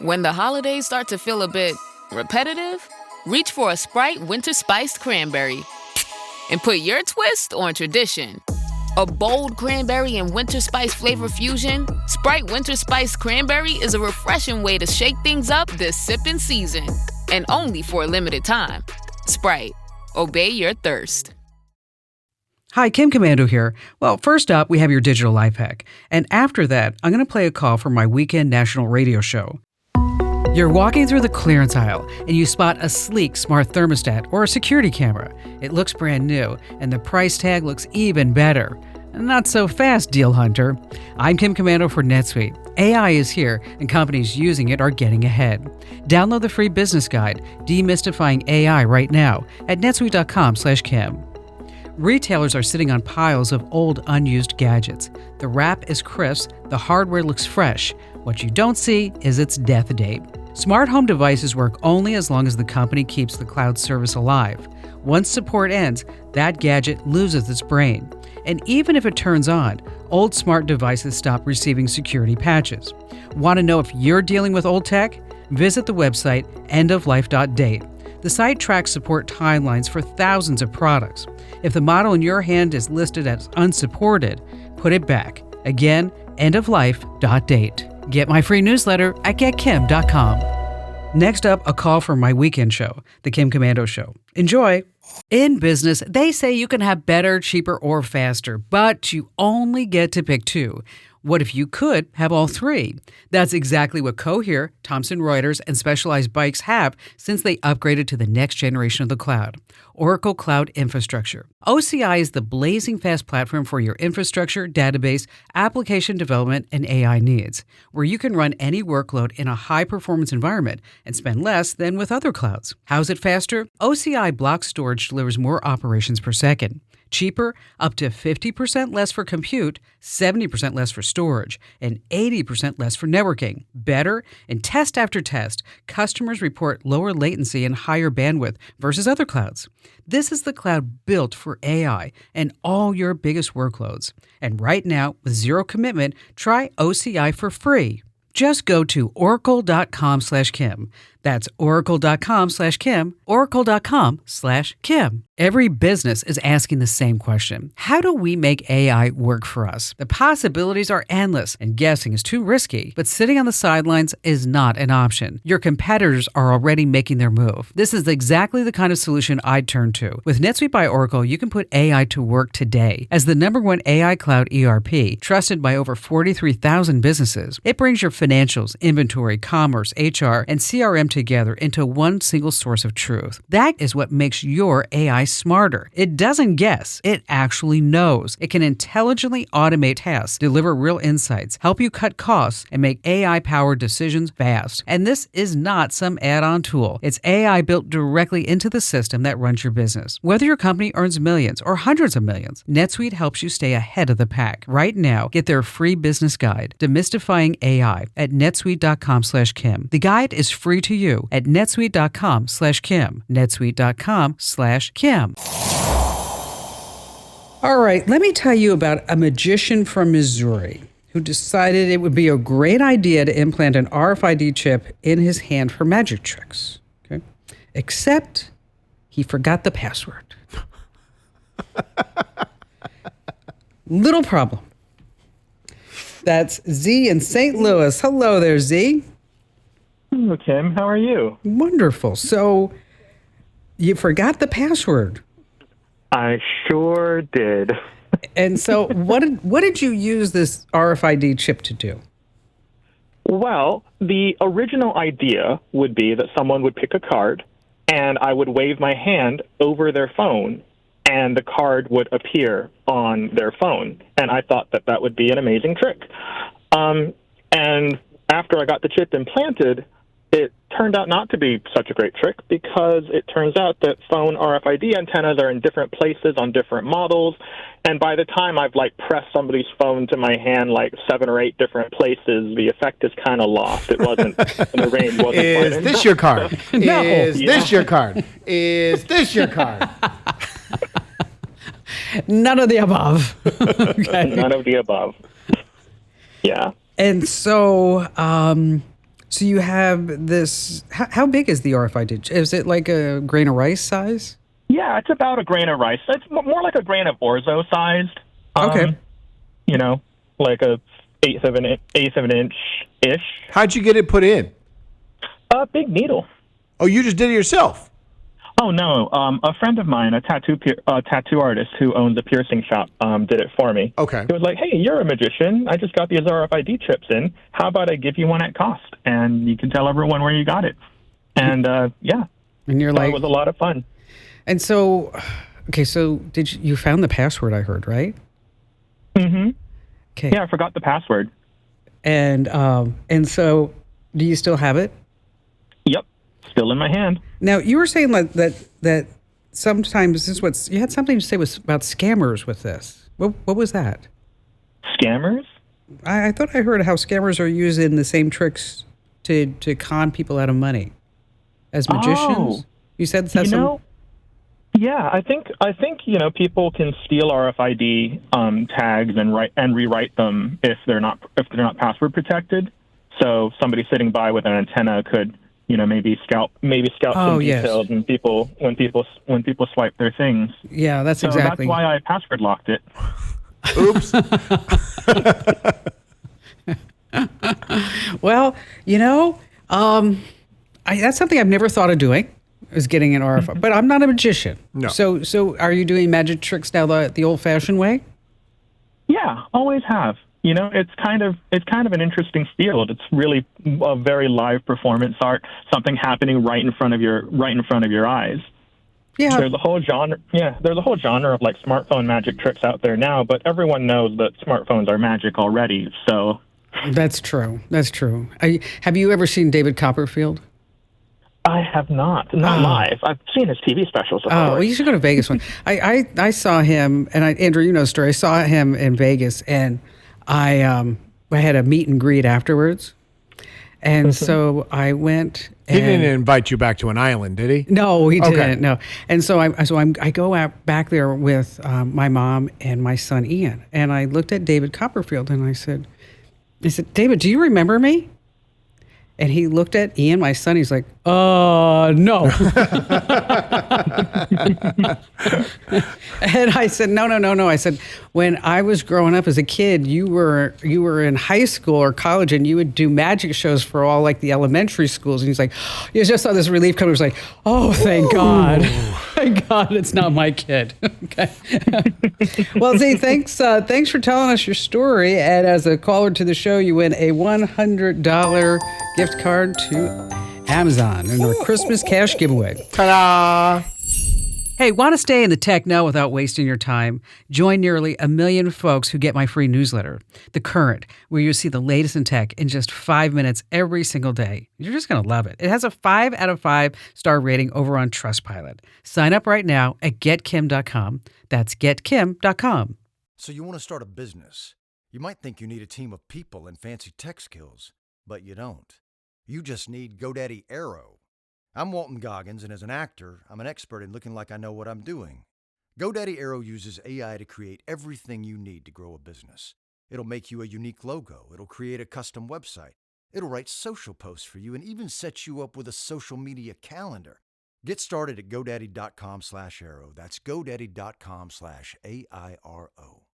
When the holidays start to feel a bit repetitive, reach for a Sprite Winter Spiced Cranberry and put your twist on tradition. A bold cranberry and winter spice flavor fusion, Sprite Winter Spiced Cranberry is a refreshing way to shake things up this sipping season. And only for a limited time. Sprite. Obey your thirst. Hi, Kim Komando here. Well, first up, we have your digital life hack. And after that, I'm going to play a call from my weekend national radio show. You're walking through the clearance aisle and you spot a sleek smart thermostat or a security camera. It looks brand new and the price tag looks even better. Not so fast, deal hunter. I'm Kim Komando for NetSuite. AI is here and companies using it are getting ahead. Download the free business guide, Demystifying AI, right now at netsuite.com/Kim. Retailers are sitting on piles of old, unused gadgets. The wrap is crisp, the hardware looks fresh. What you don't see is its death date. Smart home devices work only as long as the company keeps the cloud service alive. Once support ends, that gadget loses its brain. And even if it turns on, old smart devices stop receiving security patches. Want to know if you're dealing with old tech? Visit the website endoflife.date. The site tracks support timelines for thousands of products. If the model in your hand is listed as unsupported, put it back. Again, endoflife.date. Get my free newsletter at getkim.com. Next up, a call from my weekend show, The Kim Komando Show. Enjoy. In business, they say you can have better, cheaper, or faster, but you only get to pick two. What if you could have all three? That's exactly what Cohere, Thomson Reuters, and Specialized Bikes have since they upgraded to the next generation of the cloud, Oracle Cloud Infrastructure. OCI is the blazing fast platform for your infrastructure, database, application development, and AI needs, where you can run any workload in a high-performance environment and spend less than with other clouds. How's it faster? OCI block storage delivers more operations per second. Cheaper, up to 50% less for compute, 70% less for storage, and 80% less for networking. Better, in test after test, customers report lower latency and higher bandwidth versus other clouds. This is the cloud built for AI and all your biggest workloads. And right now, with zero commitment, try OCI for free. Just go to oracle.com/Kim. That's oracle.com/Kim, oracle.com/Kim. Every business is asking the same question. How do we make AI work for us? The possibilities are endless, and guessing is too risky. But sitting on the sidelines is not an option. Your competitors are already making their move. This is exactly the kind of solution I'd turn to. With NetSuite by Oracle, you can put AI to work today. As the #1 AI cloud ERP, trusted by over 43,000 businesses, it brings your financials, inventory, commerce, HR, and CRM together into one single source of truth. That is what makes your AI smarter. It doesn't guess, it actually knows. It can intelligently automate tasks, deliver real insights, help you cut costs, and make AI-powered decisions fast. And this is not some add-on tool. It's AI built directly into the system that runs your business. Whether your company earns millions or hundreds of millions, NetSuite helps you stay ahead of the pack. Right now, get their free business guide, Demystifying AI, at netsuite.com/Kim. The guide is free to you at netsuite.com/Kim. netsuite.com/Kim. All right, let me tell you about a magician from Missouri who decided it would be a great idea to implant an RFID chip in his hand for magic tricks. Okay? Except he forgot the password. Little problem. That's Z in St. Louis. Hello there, Z. Hello, Kim. How are you? Wonderful. So you forgot the password. I sure did. And so what did you use this RFID chip to do? Well, the original idea would be that someone would pick a card, and I would wave my hand over their phone, and the card would appear on their phone. And I thought that that would be an amazing trick. And after I got the chip implanted, it turned out not to be such a great trick because it turns out that phone RFID antennas are in different places on different models. And by the time I've pressed somebody's phone to my hand 7 or 8 different places, the effect is kind of lost. It wasn't, the range wasn't quite Is this your card? No. Is this your card? Is this your card? None of the above. Okay. None of the above. Yeah. And so, So you have this. How big is the RFID? Is it like a grain of rice size? Yeah, it's about a grain of rice. It's more like a grain of orzo sized. Okay. You know, like a eighth of an inch ish. How'd you get it put in? A big needle. Oh, you just did it yourself? Oh no, a friend of mine, a tattoo artist who owns a piercing shop, did it for me. Okay. He was like, "Hey, you're a magician. I just got these RFID chips in. How about I give you one at cost, and you can tell everyone where you got it." And yeah, And you're so like, it was a lot of fun. and so, okay, so you found the password? I heard, right? Mm-hmm. Okay. Yeah, I forgot the password. And so, do you still have it? Yep, still in my hand. Now you were saying that sometimes this is what you had something to say was about scammers with this. What was that? Scammers? I thought I heard how scammers are using the same tricks to con people out of money as magicians. Oh. You said that's Yeah, I think people can steal RFID tags and rewrite them if they're not password protected. So somebody sitting by with an antenna could maybe scout some yes. details and when people swipe their things. Yeah, that's So exactly. that's why I password locked it. Oops. Well, that's something I've never thought of doing. Is getting an RFID, but I'm not a magician. No. So are you doing magic tricks now the old-fashioned way? Yeah, always have. It's kind of an interesting field. It's really a very live performance art, something happening right in front of your eyes. Yeah. There's a whole genre. Yeah, there's a whole genre of like smartphone magic tricks out there now, but everyone knows that smartphones are magic already. So That's true. That's true. Have you ever seen David Copperfield? I have not live. I've seen his TV specials. Of Oh, course. well, you should go to Vegas one. I saw him, and Andrew, you know the story. I saw him in Vegas, and I had a meet and greet afterwards, and so I went. He And, didn't invite you back to an island, did he? No, he didn't. Okay. No, and so I go out back there with my mom and my son Ian, and I looked at David Copperfield, and I said, David, do you remember me? And he looked at Ian, my son. He's like, no. And I said, no. I said, when I was growing up as a kid, you were in high school or college, and you would do magic shows for all like the elementary schools. And he's like, you just saw this relief come. He was like, oh, thank God. Thank God it's not my kid. Okay. Well, Z, thanks for telling us your story. And as a caller to the show, you win a $100 gift card to Amazon in our Christmas cash giveaway. Ta-da! Hey, want to stay in the tech know without wasting your time? Join nearly 1 million folks who get my free newsletter, The Current, where you see the latest in tech in just 5 minutes every single day. You're just going to love it. It has a 5 out of 5 star rating over on Trustpilot. Sign up right now at getkim.com. That's getkim.com. So you want to start a business. You might think you need a team of people and fancy tech skills, but you don't. You just need GoDaddy Aero. I'm Walton Goggins, and as an actor, I'm an expert in looking like I know what I'm doing. GoDaddy Aero uses AI to create everything you need to grow a business. It'll make you a unique logo. It'll create a custom website. It'll write social posts for you and even set you up with a social media calendar. Get started at GoDaddy.com/Aero. That's GoDaddy.com/AIRO.